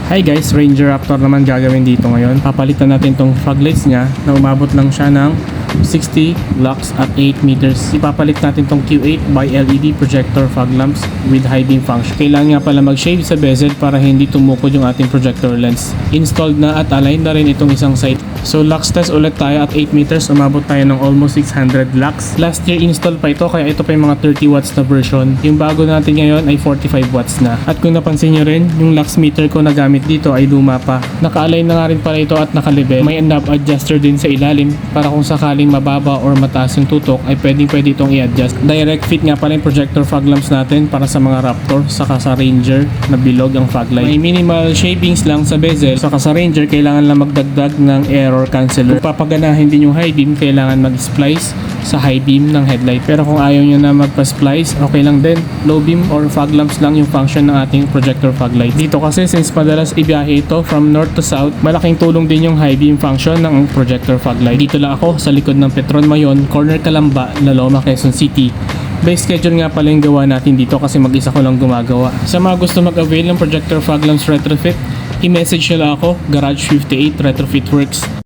Hi guys, Ranger Raptor naman gagawin dito ngayon. Papalitan natin tong fog lights niya na umabot lang siya ng 60 lux at 8 meters. Ipapalit natin tong Q8 by LED projector fog lamps with high beam function. Kailangan nga pala mag-shave sa bezel para hindi tumukod yung ating projector lens. Installed na at aligned na rin itong isang side. So lux test ulit tayo at 8 meters. Umabot tayo ng almost 600 lux. Last year install pa ito kaya ito pa yung mga 30 watts na version. Yung bago natin ngayon ay 45 watts na. At kung napansin nyo rin, yung lux meter ko na gamit dito ay luma pa. Naka-align na nga rin pala ito at naka-level. May knob adjuster din sa ilalim para kung sakaling mababa or mataas yung tutok ay pwede itong i-adjust. Direct fit nga pala yung projector fog lamps natin para sa mga Raptor saka sa Ranger na bilog ang fog light. May minimal shavings lang sa bezel saka sa Ranger kailangan lang magdagdag ng error canceller. Kung papaganahin din yung high beam kailangan mag-splice sa high beam ng headlight. Pero kung ayaw nyo na magpa-splice, okay lang din. Low beam or fog lamps lang yung function ng ating projector fog light. Dito kasi since madalas ibiyahe ito from north to south, malaking tulong din yung high beam function ng projector fog light. Dito lang ako sa likod ng Petron Mayon, corner Calamba, Laloma, Quezon City. By schedule nga pala yung gawa natin dito kasi mag-isa ko lang gumagawa. Sa mga gusto mag-avail ng projector fog lamps retrofit, i-message nyo lang ako, Garage 58 Retrofit Works.